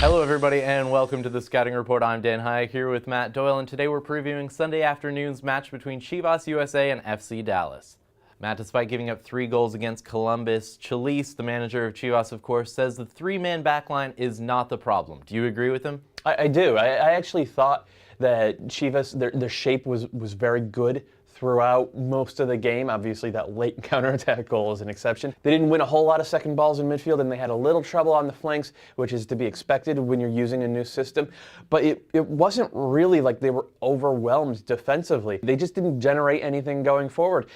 Hello everybody and welcome to the Scouting Report. I'm Dan Hayek here with Matt Doyle, and today we're previewing Sunday afternoon's match between Chivas USA and FC Dallas. Matt, despite giving up 3 goals against Columbus, Chalice, the manager of Chivas of course, says the 3-man backline is not the problem. Do you agree with him? I do. I actually thought that Chivas, their shape was very good throughout most of the game. Obviously, that late counterattack goal is an exception. They didn't win a whole lot of second balls in midfield, and they had a little trouble on the flanks, which is to be expected when you're using a new system. But it wasn't really like they were overwhelmed defensively. They just didn't generate anything going forward.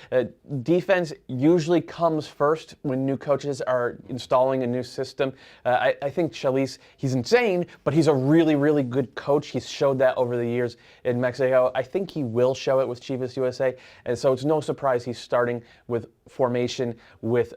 Defense usually comes first when new coaches are installing a new system. I think Chalice, he's insane, but he's a really, really good coach. He's showed that over the years in Mexico. I think he will show it with Chivas USA. And so it's no surprise he's starting with formation, with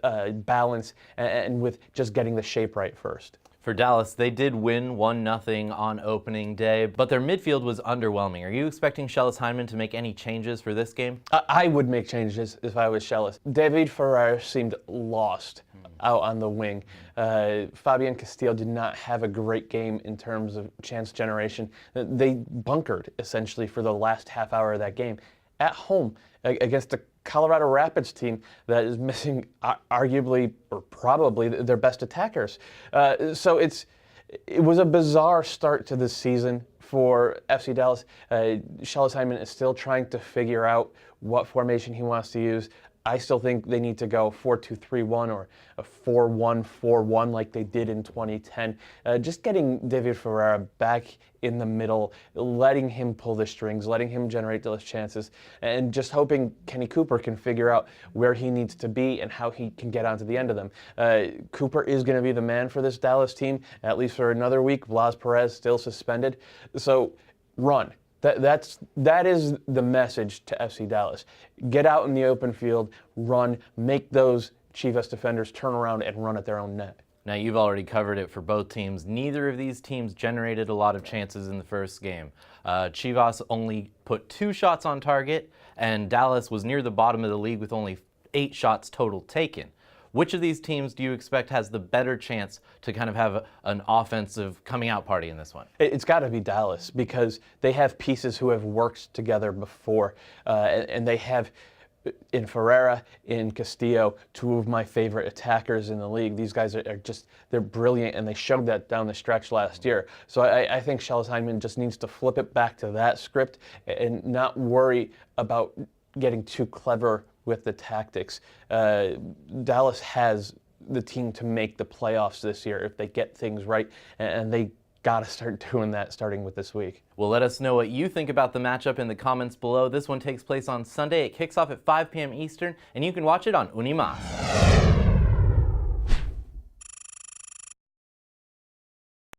balance, and with just getting the shape right first. For Dallas, they did win 1-0 on opening day, but their midfield was underwhelming. Are you expecting Schellas Hyndman to make any changes for this game? I would make changes if I was Schellas. David Ferrer seemed lost out on the wing. Fabian Castillo did not have a great game in terms of chance generation. They bunkered, essentially, for the last half hour of that game at home against a Colorado Rapids team that is missing arguably or probably their best attackers. So it was a bizarre start to this season for FC Dallas. Schellas Hyndman is still trying to figure out what formation he wants to use. I still think they need to go 4-2-3-1 or a 4-1-4-1 like they did in 2010. Just getting David Ferreira back in the middle, letting him pull the strings, letting him generate those chances, and just hoping Kenny Cooper can figure out where he needs to be and how he can get onto the end of them. Cooper is going to be the man for this Dallas team, at least for another week. Blas Perez still suspended. So run. That is the message to FC Dallas. Get out in the open field, run, make those Chivas defenders turn around and run at their own net. Now, you've already covered it for both teams. Neither of these teams generated a lot of chances in the first game. Chivas only put 2 shots on target, and Dallas was near the bottom of the league with only 8 shots total taken. Which of these teams do you expect has the better chance to kind of have an offensive coming out party in this one? It's got to be Dallas, because they have pieces who have worked together before, and they have in Ferreira, in Castillo, 2 of my favorite attackers in the league. These guys they're brilliant, and they showed that down the stretch last year. So I think Schellas Hyndman just needs to flip it back to that script and not worry about getting too clever with the tactics. Dallas has the team to make the playoffs this year if they get things right, and they got to start doing that starting with this week. Well, let us know what you think about the matchup in the comments below. This one takes place on Sunday. It kicks off at 5 p.m. Eastern, and you can watch it on UniMas.